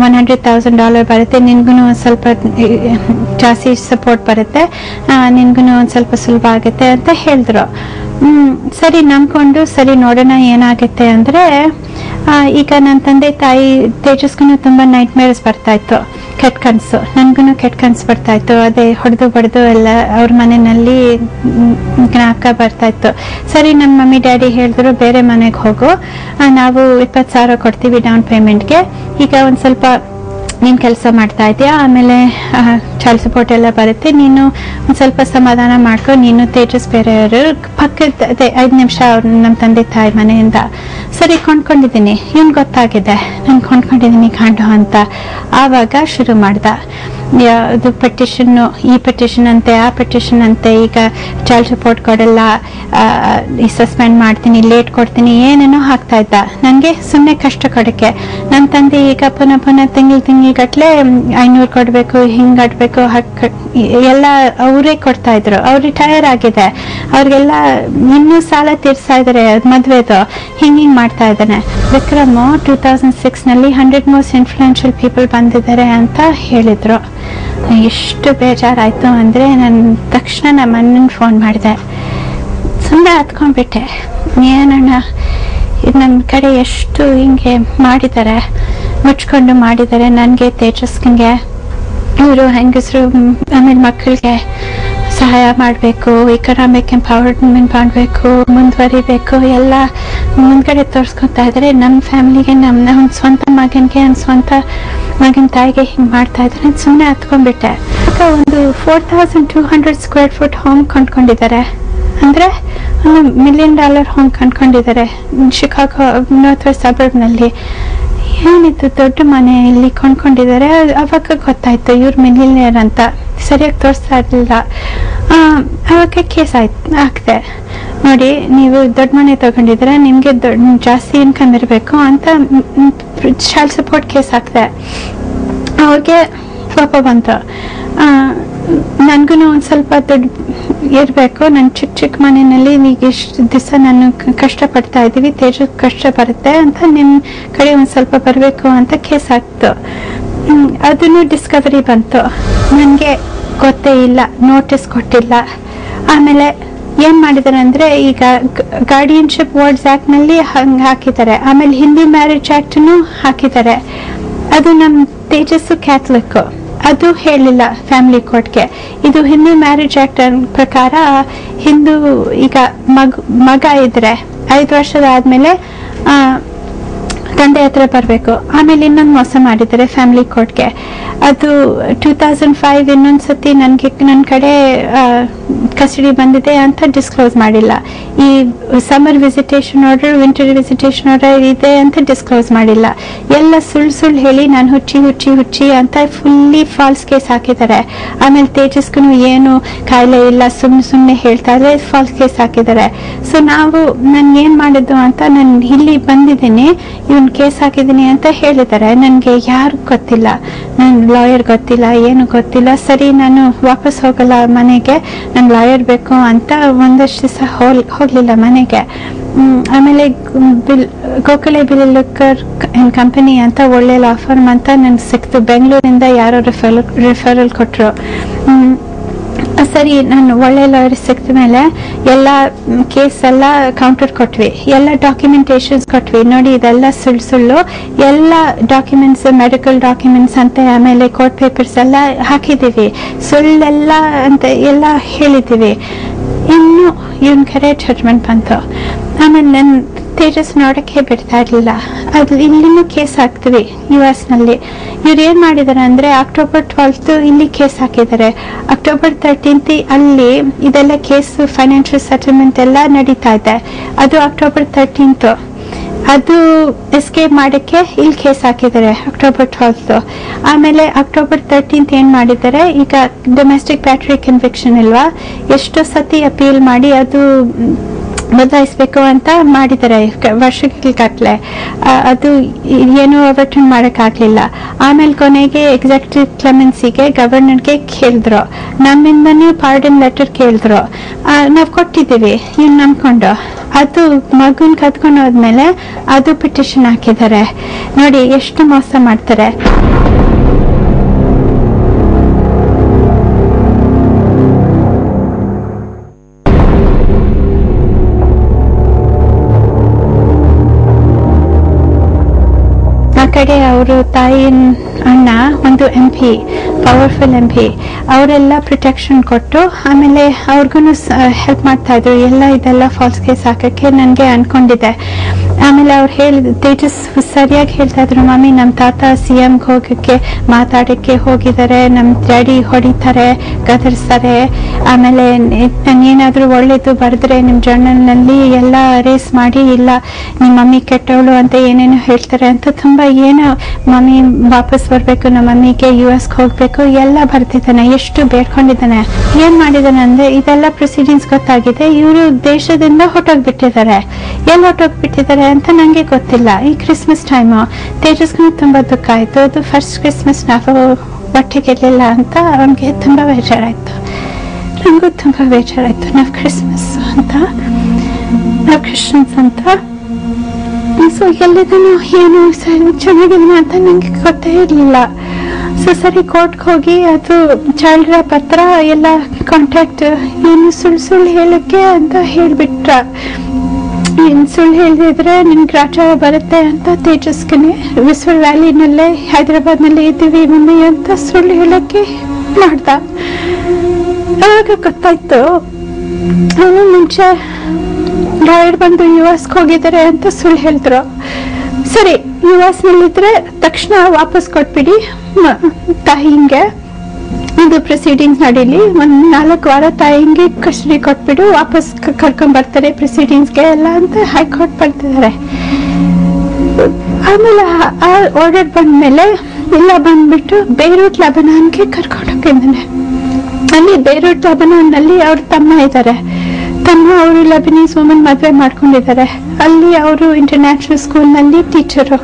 $100,000 ಬರುತ್ತೆ, ನಿನ್ಗೂ ಒಂದು ಸ್ವಲ್ಪ ಜಾಸ್ತಿ ಸಪೋರ್ಟ್ ಬರುತ್ತೆ, ನಿನ್ಗೂ ಒಂದು ಸ್ವಲ್ಪ ಸುಲಭ ಆಗುತ್ತೆ ಅಂತ ಹೇಳಿದ್ರು. ಸರಿ ನಂಬ್ಕೊಂಡು ಸರಿ ನೋಡೋಣ ಏನಾಗುತ್ತೆ ಅಂದರೆ, ಈಗ ನನ್ನ ತಂದೆ ತಾಯಿ ತೇಜಸ್ಗೂ ತುಂಬ ನೈಟ್ ಮೇರ್ಸ್ ಬರ್ತಾಯಿತ್ತು, ಕೆಟ್ಟ ಕನಸು, ನನಗೂ ಕೆಟ್ಟ ಕನಸು ಬರ್ತಾಯಿತ್ತು. ಅದೇ ಹೊಡೆದು ಬಡ್ದು ಎಲ್ಲ ಅವ್ರ ಮನೆಯಲ್ಲಿ ಜ್ಞಾಪಕ ಬರ್ತಾಯಿತ್ತು. ಸರಿ ನನ್ನ ಮಮ್ಮಿ ಡ್ಯಾಡಿ ಹೇಳಿದ್ರು, ಬೇರೆ ಮನೆಗೆ ಹೋಗು, ನಾವು 20,000 ಕೊಡ್ತೀವಿ ಡೌನ್ ಪೇಮೆಂಟ್ಗೆ, ಈಗ ಒಂದು ಸ್ವಲ್ಪ ನೀನು ಕೆಲಸ ಮಾಡ್ತಾ ಇದೆಯಾ, ಆಮೇಲೆ ಚೈಲ್ಡ್ ಸಪೋರ್ಟ್ ಎಲ್ಲ ಬರುತ್ತೆ, ನೀನು ಒಂದು ಸ್ವಲ್ಪ ಸಮಾಧಾನ ಮಾಡ್ಕೊ, ನೀನು ತೇಜಸ್ ಬೇರೆಯವರು ಪಕ್ಕದ ಅದೇ 5 ನಿಮಿಷ ಅವ್ರು ನಮ್ಮ ತಂದೆ ತಾಯಿ ಮನೆಯಿಂದ. ಸರಿ ಕೊಂಡ್ಕೊಂಡಿದ್ದೀನಿ, ಇವ್ನು ಗೊತ್ತಾಗಿದೆ ನಾನು ಕೊಂಡ್ಕೊಂಡಿದ್ದೀನಿ ಕಾಂಡು ಅಂತ. ಆವಾಗ ಶುರು ಮಾಡ್ದ, ಅದು ಪೆಟಿಷನ್ನು, ಈ ಪೆಟಿಷನ್ ಅಂತೆ, ಆ ಪೆಟಿಷನ್ ಅಂತೆ, ಈಗ ಚೈಲ್ಡ್ ಸಪೋರ್ಟ್ ಕೊಡಲ್ಲ, ಈ ಸಸ್ಪೆಂಡ್ ಮಾಡ್ತೀನಿ, ಲೇಟ್ ಕೊಡ್ತೀನಿ, ಏನೇನೋ ಹಾಕ್ತಾ ಇದ್ದ. ನನಗೆ ಸುಮ್ಮನೆ ಕಷ್ಟ ಕೊಡೋಕ್ಕೆ. ನನ್ನ ತಂದೆ ಈಗ ಪುನಃ ತಿಂಗಳಿಗಟ್ಟಲೆ 500 ಕೊಡಬೇಕು, ಹಿಂಗೆ ಕಟ್ಟಬೇಕು, ಎಲ್ಲ ಅವರೇ ಕೊಡ್ತಾ ಇದ್ರು. ಅವ್ರು ರಿಟೈರ್ ಆಗಿದೆ, ಅವ್ರಿಗೆಲ್ಲ ಇನ್ನೂ ಸಾಲ ತೀರ್ಸ್ತಾ ಇದ್ದಾರೆ ಮದುವೆದು, ಹಿಂಗೆ ಮಾಡ್ತಾ ಇದ್ದಾನೆ. ವಿಕ್ರಮ್ 2006ನಲ್ಲಿ 100 ಮೋಸ್ಟ್ ಇನ್ಫ್ಲೂಯೆನ್ಷಿಯಲ್ ಪೀಪಲ್ ಬಂದಿದ್ದಾರೆ ಅಂತ ಹೇಳಿದ್ರು. ಎಷ್ಟು ಬೇಜಾರಾಯಿತು ಅಂದರೆ, ನಾನು ತಕ್ಷಣ ನಮ್ಮ ಅಣ್ಣನ ಫೋನ್ ಮಾಡಿದೆ, ಸುಮ್ಮನೆ ಹತ್ಕೊಂಡ್ಬಿಟ್ಟೆ. ಏನಣ್ಣ ಇದು ನಮ್ಮ ಕಡೆ ಎಷ್ಟು ಹಿಂಗೆ ಮಾಡಿದ್ದಾರೆ, ಮುಚ್ಕೊಂಡು ಮಾಡಿದ್ದಾರೆ, ನನಗೆ ತೇಜಸ್ಗೆ, ಇವರು ಹೆಂಗಸರು ಆಮೇಲೆ ಮಕ್ಕಳಿಗೆ ಸಹಾಯ ಮಾಡಬೇಕು, ಎಕನಾಮಿಕ್ ಎಂಪವರ್ಮೆಂಟ್ ಮಾಡಬೇಕು, ಮುಂದುವರಿಬೇಕು, ಎಲ್ಲ ಮುಂದ್ಗಡೆ ತೋರಿಸ್ಕೊತಾ ಇದ್ದಾರೆ. ನಮ್ಮ ಫ್ಯಾಮಿಲಿಗೆ, ನಮ್ಮ ಸ್ವಂತ ಮಗನಿಗೆ, ನನ್ನ ಸ್ವಂತ ಮಗನ ತಾಯಿಗೆ ಹಿಂಗೆ ಮಾಡ್ತಾ ಇದ್ದಾರೆ. ನಾನು ಸುಮ್ಮನೆ ಹತ್ಕೊಂಡ್ಬಿಟ್ಟೆ. ಆಗ ಒಂದು 4,200 ಸ್ಕ್ವೇರ್ ಫುಟ್ ಹೋಮ್ ಕೊಂಡ್ಕೊಂಡಿದ್ದಾರೆ. ಅಂದರೆ $1 million ಹೋಮ್ ಕೊಂಡ್ಕೊಂಡಿದ್ದಾರೆ ಶಿಕಾಗೋ ನಾರ್ತ್ ವೆಸ್ಟ್ ಸಬರ್ಬ್ನಲ್ಲಿ. ಏನಿತ್ತು ದೊಡ್ಡ ಮನೆ ಇಲ್ಲಿ ಕೊಂಡ್ಕೊಂಡಿದ್ದಾರೆ. ಅವಾಗ ಗೊತ್ತಾಯ್ತು ಇವ್ರು ಮಿಲಿಯನೇರ್ ಅಂತ. ಸರಿಯಾಗಿ ತೋರಿಸ್ತಾ ಇರಲಿಲ್ಲ. ಅವಾಗ ಕೇಸ್ ಹಾಕ್ದೆ. ನೋಡಿ, ನೀವು ದೊಡ್ಡ ಮನೆ ತಗೊಂಡಿದ್ರೆ ನಿಮಗೆ ಜಾಸ್ತಿ ಇನ್ಕಮ್ ಇರಬೇಕು ಅಂತ ಚೈಲ್ಡ್ ಸಪೋರ್ಟ್ ಕೇಸ್ ಹಾಕ್ದೆ. ಅವ್ರಿಗೆ ಕೋಪ ಬಂತು. ನನಗೂ ಒಂದು ಸ್ವಲ್ಪ ದುಡ್ಡು ಇರಬೇಕು. ನನ್ನ ಚಿಕ್ಕ ಮನೆಯಲ್ಲಿ ಈಗ ಇಷ್ಟು ದಿವಸ ನಾನು ಕಷ್ಟಪಡ್ತಾ ಇದ್ದೀವಿ, ತೇಜು ಕಷ್ಟ ಬರುತ್ತೆ ಅಂತ ನಿನ್ನ ಕಡೆ ಒಂದು ಸ್ವಲ್ಪ ಬರಬೇಕು ಅಂತ ಕೇಸ್ ಹಾಕ್ತು. ಅದನ್ನು ಡಿಸ್ಕವರಿ ಬಂತು. ನನಗೆ ಗೊತ್ತೇ ಇಲ್ಲ, ನೋಟಿಸ್ ಕೊಟ್ಟಿಲ್ಲ. ಆಮೇಲೆ ಏನು ಮಾಡಿದ್ದಾರೆ ಅಂದರೆ, ಈಗ ಗಾರ್ಡಿಯನ್ಶಿಪ್ ವರ್ಡ್ಸ್ ಆ್ಯಕ್ಟ್ನಲ್ಲಿ ಹಂಗೆ ಹಾಕಿದ್ದಾರೆ. ಆಮೇಲೆ ಹಿಂದಿ ಮ್ಯಾರೇಜ್ ಆ್ಯಕ್ಟನ್ನು ಹಾಕಿದ್ದಾರೆ. ಅದು ನಮ್ಮ ತೇಜಸ್ಸು ಕ್ಯಾಥಲಿಕ್ಕು, ಅದು ಹೇಳಿಲ್ಲ ಫ್ಯಾಮಿಲಿ ಕೋರ್ಟ್ಗೆ. ಇದು ಹಿಂದೂ ಮ್ಯಾರೇಜ್ ಆಕ್ಟ್ ಪ್ರಕಾರ ಹಿಂದೂ ಈಗ ಮಗ ಇದ್ರೆ 5 ವರ್ಷದಾದ್ಮೇಲೆ ತಂದೆ ಹತ್ರ ಬರಬೇಕು. ಆಮೇಲೆ ಇನ್ನೊಂದು ಮೋಸ ಮಾಡಿದ್ದಾರೆ ಫ್ಯಾಮಿಲಿ ಕೋರ್ಟ್ಗೆ. ಅದು 2005 ಇನ್ನೊಂದು ಸತಿ ನನ್ನ ಕಡೆ ಕಸ್ಟಡಿ ಬಂದಿದೆ ಅಂತ ಡಿಸ್ಕ್ಲೋಸ್ ಮಾಡಿಲ್ಲ. ಈ summer visitation order, winter visitation order ಇದೆ ಅಂತ ಡಿಸ್ಕ್ಲೋಸ್ ಮಾಡಿಲ್ಲ. ಎಲ್ಲ ಸುಳ್ಳು ಹೇಳಿ ನಾನು ಹುಚ್ಚಿ ಅಂತ ಫುಲ್ಲಿ ಫಾಲ್ಸ್ ಕೇಸ್ ಹಾಕಿದ್ದಾರೆ. ಆಮೇಲೆ ತೇಜಸ್ಗೂ ಏನು ಕಾಯಿಲೆ ಇಲ್ಲ, ಸುಮ್ಮನೆ ಹೇಳ್ತಾ ಇದ್ರೆ ಫಾಲ್ಸ್ ಕೇಸ್ ಹಾಕಿದ್ದಾರೆ. ಸೊ ನಾನು ಏನು ಮಾಡಿದ್ದು ಅಂತ, ನಾನು ಇಲ್ಲಿ ಬಂದಿದ್ದೀನಿ, ಇವನ್ ಕೇಸ್ ಹಾಕಿದ್ದೀನಿ ಅಂತ ಹೇಳಿದ್ದಾರೆ. ನನಗೆ ಯಾರು ಗೊತ್ತಿಲ್ಲ, ನನ್ನ ಲಾಯರ್ ಗೊತ್ತಿಲ್ಲ, ಏನು ಗೊತ್ತಿಲ್ಲ. ಸರಿ, ನಾನು ವಾಪಸ್ ಹೋಗಲ್ಲ ಮನೆಗೆ, ನನ್ನ ಲಾಯರ್ ಬೇಕು ಅಂತ ಒಂದಷ್ಟು ದಿವಸ ಹೋಗಲಿಲ್ಲ ಮನೆಗೆ. ಆಮೇಲೆ ಗೋಖಲೆ ಬಿಲ್ಕರ್ ಕಂಪನಿ ಅಂತ ಒಳ್ಳೆ ಲಾ ಫರ್ಮ್ ಅಂತ ನನಗೆ ಸಿಕ್ತು. ಬೆಂಗಳೂರಿಂದ ಯಾರೋ ರೆಫರಲ್ ಕೊಟ್ಟರು. ಸರಿ, ನಾನು ಒಳ್ಳೆ ಲಾಯರ್ ಸಿಕ್ತ ಮೇಲೆ ಎಲ್ಲ ಕೇಸ್ ಎಲ್ಲ ಕೌಂಟರ್ ಕೊಟ್ವಿ, ಎಲ್ಲ ಡಾಕ್ಯುಮೆಂಟೇಶನ್ಸ್ ಕೊಟ್ವಿ. ನೋಡಿ, ಇದೆಲ್ಲ ಸುಳ್ಳು ಎಲ್ಲ ಡಾಕ್ಯುಮೆಂಟ್ಸ್, ಮೆಡಿಕಲ್ ಡಾಕ್ಯುಮೆಂಟ್ಸ್ ಅಂತ, ಆಮೇಲೆ ಕೋರ್ಟ್ ಪೇಪರ್ಸ್ ಎಲ್ಲ ಹಾಕಿದ್ದೀವಿ, ಸುಳ್ಳೆಲ್ಲ ಅಂತ ಎಲ್ಲ ಹೇಳಿದ್ದೀವಿ. ಇನ್ನು ಇವನ್ ಕರೆ ಜಡ್ಜ್ಮೆಂಟ್ ಬಂತು. ಆಮೇಲೆ ನನ್ನ ತೇಜಸ್ ನೋಡಕ್ಕೆ ಬಿಡ್ತಾ ಇರಲಿಲ್ಲ. ಅದು ಇಲ್ಲಿನೂ ಕೇಸ್ ಹಾಕ್ತೀವಿ US ನಲ್ಲಿ. ಇವ್ರು ಏನು ಮಾಡಿದ್ದಾರೆ ಅಂದರೆ, October 12th ಇಲ್ಲಿ ಕೇಸ್ ಹಾಕಿದ್ದಾರೆ. October 13th ಅಲ್ಲಿ ಇದೆಲ್ಲ ಕೇಸ್, ಫೈನಾನ್ಷಿಯಲ್ ಸೆಟಲ್ಮೆಂಟ್ ಎಲ್ಲ ನಡೀತಾ ಇದೆ. ಅದು October 13th. ಅದು ಎಸ್ಕೇಪ್ ಮಾಡೋಕ್ಕೆ ಇಲ್ಲಿ ಕೇಸ್ ಹಾಕಿದ್ದಾರೆ October 12th. ಆಮೇಲೆ October 13th ಏನು ಮಾಡಿದ್ದಾರೆ, ಈಗ ಡೊಮೆಸ್ಟಿಕ್ ಬ್ಯಾಟರಿ ಕನ್ವಿಕ್ಷನ್ ಇಲ್ವಾ, ಎಷ್ಟೋ ಸತಿ ಅಪೀಲ್ ಮಾಡಿ ಅದು ಬದಲಾಯಿಸ್ಬೇಕು ಅಂತ ಮಾಡಿದ್ದಾರೆ ವರ್ಷಗಟ್ಟಲೆ. ಅದು ಏನೂ ಓವರ್ಟರ್ನ್ ಮಾಡೋಕ್ಕಾಗಲಿಲ್ಲ. ಆಮೇಲೆ ಕೊನೆಗೆ ಎಕ್ಸಿಕ್ಯೂಟಿವ್ ಕ್ಲೆಮೆನ್ಸಿಗೆ ಗವರ್ನರ್ಗೆ ಕೇಳಿದ್ರು, ನಮ್ಮಿಂದನೇ ಪಾರ್ಡನ್ ಲೆಟರ್ ಕೇಳಿದ್ರು. ನಾವು ಕೊಟ್ಟಿದ್ದೀವಿ ಇನ್ನು ನಂಬ್ಕೊಂಡು. ಅದು ಮಗುನ್ ಕದ್ಕೊಂಡು ಹೋದ್ಮೇಲೆ ಅದು ಪಿಟಿಷನ್ ಹಾಕಿದ್ದಾರೆ. ನೋಡಿ ಎಷ್ಟು ಮೋಸ ಮಾಡ್ತಾರೆ. ಕಡೆ ಅವರು ತಾಯಿ ಅಣ್ಣ ಒಂದು MP, ಪವರ್ಫುಲ್ MP, ಅವರೆಲ್ಲ ಪ್ರೊಟೆಕ್ಷನ್ ಕೊಟ್ಟು ಆಮೇಲೆ ಅವ್ರಿಗೂ ಹೆಲ್ಪ್ ಮಾಡ್ತಾ ಇದ್ರು. ಇದೆಲ್ಲ ಫಾಲ್ಸ್ ಕೇಸ್ ಹಾಕಕ್ಕೆ ನನಗೆ ಅನ್ಕೊಂಡಿದ್ದೆ. ಆಮೇಲೆ ಅವ್ರು ಹೇಳಿದ್ರು, ತೇಜಸ್ ಸರಿಯಾಗಿ ಹೇಳ್ತಾ ಇದ್ರು, ಮಮ್ಮಿ ನಮ್ಮ ತಾತ CMಗೆ ಹೋಗಕ್ಕೆ ಮಾತಾಡಕ್ಕೆ ಹೋಗಿದ್ದಾರೆ, ನಮ್ಮ ಡ್ಯಾಡಿ ಹೊಡಿತಾರೆ, ಗದರಿಸ್ತಾರೆ. ಆಮೇಲೆ ನಾನು ಏನಾದರೂ ಒಳ್ಳೇದು ಬರೆದ್ರೆ ನಿಮ್ಮ ಜರ್ನಲ್ನಲ್ಲಿ ಎಲ್ಲ ರೇಸ್ ಮಾಡಿ, ಇಲ್ಲ ನಿಮ್ಮ ಮಮ್ಮಿ ಕೆಟ್ಟವಳು ಅಂತ ಏನೇನೋ ಹೇಳ್ತಾರೆ ಅಂತ ತುಂಬ ಏನೋ, ಮಮ್ಮಿ ವಾಪಸ್ ಬರಬೇಕು, ನಮ್ಮ ಮಮ್ಮಿಗೆ US ಹೋಗ್ಬೇಕು ಎಲ್ಲ ಬರ್ತಿದ್ದಾನೆ. ಎಷ್ಟು ಬೇಡ್ಕೊಂಡಿದ್ದಾನೆ. ಏನ್ ಮಾಡಿದಾನೆ ಅಂದ್ರೆ, ಇದೆಲ್ಲ ಪ್ರೊಸೀಡಿಂಗ್ಸ್ ಗೊತ್ತಾಗಿದೆ, ಇವರು ದೇಶದಿಂದ ಹೊಟ್ಟೋಗ್ಬಿಟ್ಟಿದ್ದಾರೆ. ಎಲ್ಲಿ ಹೊಟ್ಟೋಗ್ಬಿಟ್ಟಿದ್ದಾರೆ ಅಂತ ನಂಗೆ ಗೊತ್ತಿಲ್ಲ. ಈ ಕ್ರಿಸ್ಮಸ್ ಟೈಮು ತೇಜಸ್ಗೂ ತುಂಬಾ ದುಃಖ ಆಯ್ತು. ಅದು ಫಸ್ಟ್ ಕ್ರಿಸ್ಮಸ್ ನಾವು ಒಟ್ಟಿಗೆ ಇರಲಿಲ್ಲ ಅಂತ ಅವನಿಗೆ ತುಂಬಾ ಬೇಜಾರಾಯ್ತು. ನಂಗೂ ತುಂಬಾ ಬೇಜಾರಾಯ್ತು. ನಾವು ಕ್ರಿಸ್ಮಸ್ ಅಂತ, ನಾವು ಕ್ರಿಶ್ಚಿಯನ್ಸ್ ಅಂತ. ಸೊ ಎಲ್ಲಿದನು ಏನು ಚೆನ್ನಾಗಿದ್ದಾನೆ ಅಂತ ನಂಗೆ ಗೊತ್ತೇ ಇರಲಿಲ್ಲ. ಸೊ ಸರಿ ಕೋರ್ಟ್ಗೆ ಹೋಗಿ ಅದು ಚೈಲ್ಡ್ ರ್ಯಾಪ್ ಹತ್ರ ಎಲ್ಲ ಕಾಂಟ್ಯಾಕ್ಟ್ ಏನು ಸುಳ್ಳು ಹೇಳಕ್ಕೆ ಅಂತ ಹೇಳ್ಬಿಟ್ರ. ಏನು ಸುಳ್ಳು ಹೇಳಿದ್ರೆ ನಿನ್ ಗ್ರಾಚಾರ ಬರುತ್ತೆ ಅಂತ ತೇಜಸ್ಗೆ ವಿಸ್ವಲ್ ವ್ಯಾಲಿನಲ್ಲೇ ಹೈದರಾಬಾದ್ನಲ್ಲೇ ಇದ್ದೀವಿ ಮಮ್ಮಿ ಅಂತ ಸುಳ್ಳು ಹೇಳಕ್ಕೆ ಮಾಡ್ದ. ಅವಾಗ ಗೊತ್ತಾಯ್ತು ಅವನು ಮುಂಚೆ ಲಾಯರ್ ಬಂದು US ಹೋಗಿದ್ದಾರೆ ಅಂತ ಸುಳ್ಳು ಹೇಳಿದ್ರು. ಸರಿ, US ನಲ್ಲಿದ್ರೆ ತಕ್ಷಣ ವಾಪಸ್ ಕೊಟ್ಬಿಡಿ ತಾಯಿಗೆ ಇದು ಪ್ರೊಸೀಡಿಂಗ್ಸ್ ನಡೀಲಿ, ಒಂದ್ 4 ವಾರ ತಾಯಿಗೆ ಕಸ್ಟಡಿ ಕೊಟ್ಬಿಡು, ವಾಪಸ್ ಕರ್ಕೊಂಡ್ ಬರ್ತಾರೆ ಪ್ರೊಸೀಡಿಂಗ್ಸ್ಗೆ ಎಲ್ಲ ಅಂತ ಹೈಕೋರ್ಟ್ ಬರ್ತಿದ್ದಾರೆ. ಆಮೇಲೆ ಆ ಆರ್ಡರ್ ಬಂದ್ಮೇಲೆ ಇಲ್ಲ ಬಂದ್ಬಿಟ್ಟು ಬೇರೂಟ್ ಲೆಬನಾನ್ಗೆ ಕರ್ಕೊಂಡು ಹೋಗಿದ್ದಾನೆ. ಅಲ್ಲಿ ಬೇರೂಟ್ ಲೆಬನಾನ್ ನಲ್ಲಿ ಅವ್ರ ತಮ್ಮ ಇದ್ದಾರೆ. ಅವರು ಲೆಬನೀಸ್ ವುಮನ್ ಮದುವೆ ಮಾಡ್ಕೊಂಡಿದ್ದಾರೆ. ಅಲ್ಲಿ ಅವರು ಇಂಟರ್ನ್ಯಾಷನಲ್ ಸ್ಕೂಲ್ ನಲ್ಲಿ ಟೀಚರು.